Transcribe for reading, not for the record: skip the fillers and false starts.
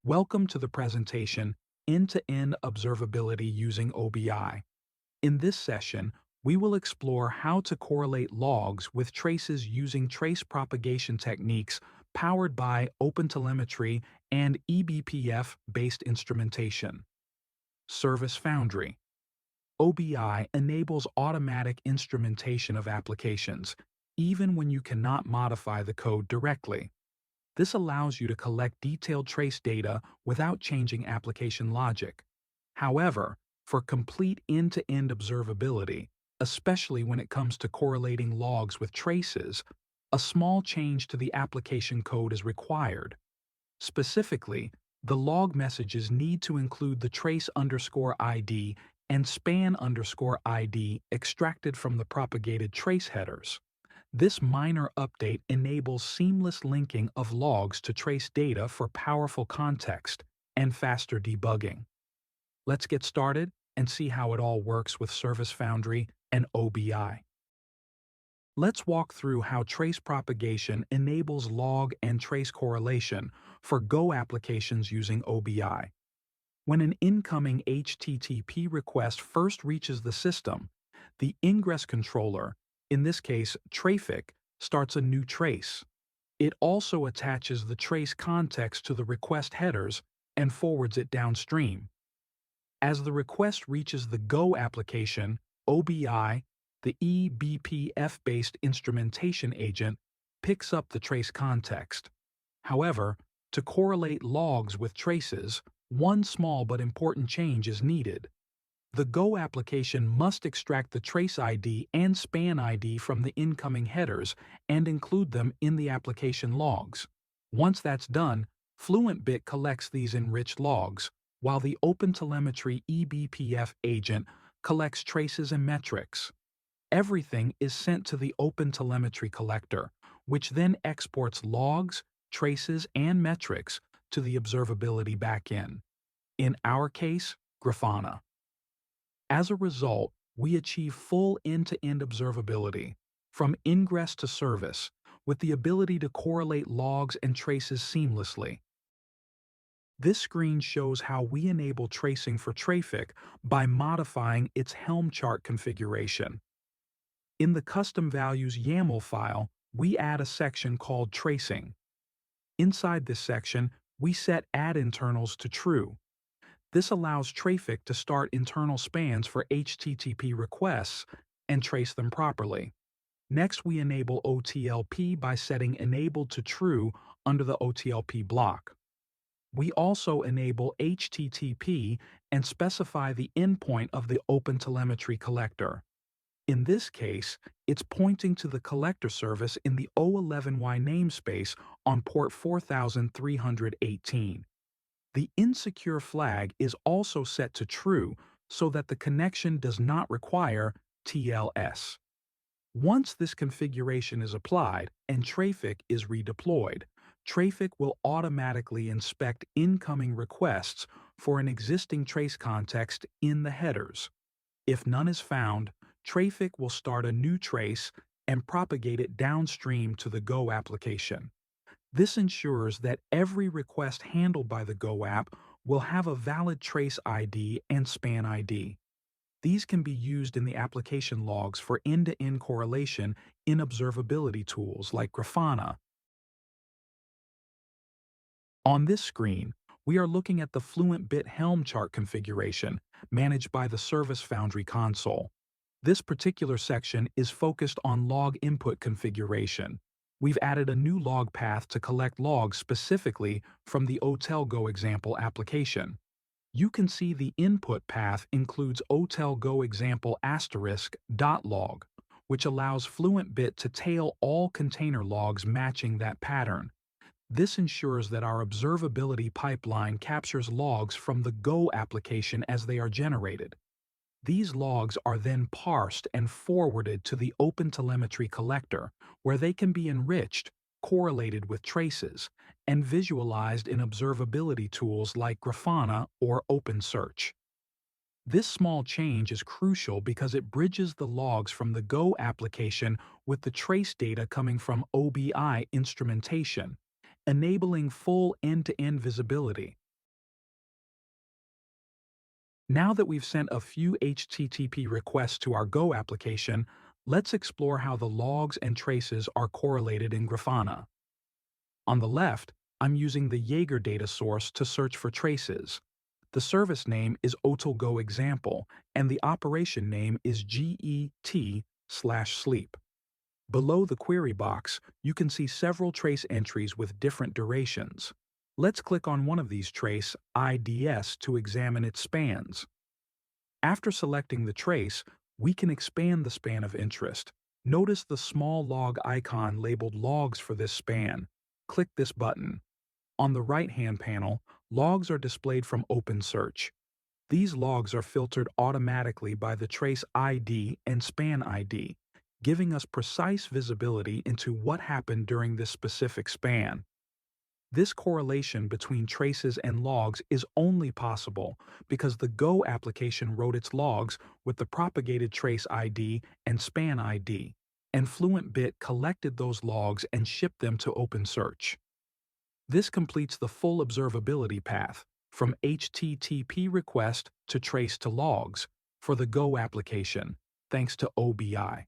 Welcome to the presentation, End-to-End Observability using OBI. In this session, we will explore how to correlate logs with traces using trace propagation techniques powered by OpenTelemetry and eBPF-based instrumentation. ServiceFoundry. OBI enables automatic instrumentation of applications, even when you cannot modify the code directly. This allows you to collect detailed trace data without changing application logic. However, for complete end-to-end observability, especially when it comes to correlating logs with traces, a small change to the application code is required. Specifically, the log messages need to include the trace_ID and span_ID extracted from the propagated trace headers. This minor update enables seamless linking of logs to trace data for powerful context and faster debugging. Let's get started and see how it all works with ServiceFoundry and OBI. Let's walk through how trace propagation enables log and trace correlation for Go applications using OBI. When an incoming HTTP request first reaches the system, the ingress controller, in this case Traefik, starts a new trace. It also attaches the trace context to the request headers and forwards it downstream. As the request reaches the Go application, OBI, the eBPF-based instrumentation agent, picks up the trace context. However, to correlate logs with traces, one small but important change is needed. The Go application must extract the trace ID and span ID from the incoming headers and include them in the application logs. Once that's done, Fluent Bit collects these enriched logs, while the OpenTelemetry eBPF agent collects traces and metrics. Everything is sent to the OpenTelemetry Collector, which then exports logs, traces, and metrics to the observability backend. In our case, Grafana. As a result, we achieve full end-to-end observability, from ingress to service, with the ability to correlate logs and traces seamlessly. This screen shows how we enable tracing for Traefik by modifying its Helm chart configuration. In the custom values YAML file, we add a section called tracing. Inside this section, we set add internals to true. This allows Traefik to start internal spans for HTTP requests and trace them properly. Next, we enable OTLP by setting enabled to true under the OTLP block. We also enable HTTP and specify the endpoint of the OpenTelemetry Collector. In this case, it's pointing to the collector service in the O11Y namespace on port 4318. The insecure flag is also set to true so that the connection does not require TLS. Once this configuration is applied and Traefik is redeployed, Traefik will automatically inspect incoming requests for an existing trace context in the headers. If none is found, Traefik will start a new trace and propagate it downstream to the Go application. This ensures that every request handled by the Go app will have a valid trace ID and span ID. These can be used in the application logs for end-to-end correlation in observability tools like Grafana. On this screen, we are looking at the Fluent Bit Helm chart configuration managed by the ServiceFoundry console. This particular section is focused on log input configuration. We've added a new log path to collect logs specifically from the OTel Go example application. You can see the input path includes OTel Go example *.log, which allows Fluent Bit to tail all container logs matching that pattern. This ensures that our observability pipeline captures logs from the Go application as they are generated. These logs are then parsed and forwarded to the OpenTelemetry Collector, where they can be enriched, correlated with traces, and visualized in observability tools like Grafana or OpenSearch. This small change is crucial because it bridges the logs from the Go application with the trace data coming from OBI instrumentation, enabling full end-to-end visibility. Now that we've sent a few HTTP requests to our Go application, let's explore how the logs and traces are correlated in Grafana. On the left, I'm using the Jaeger data source to search for traces. The service name is OTel Go example, and the operation name is get/sleep. Below the query box, you can see several trace entries with different durations. Let's click on one of these trace IDs to examine its spans. After selecting the trace, we can expand the span of interest. Notice the small log icon labeled Logs for this span. Click this button. On the right-hand panel, logs are displayed from OpenSearch. These logs are filtered automatically by the trace ID and span ID, giving us precise visibility into what happened during this specific span. This correlation between traces and logs is only possible because the Go application wrote its logs with the propagated trace ID and span ID, and Fluent Bit collected those logs and shipped them to OpenSearch. This completes the full observability path, from HTTP request to trace to logs, for the Go application, thanks to OBI.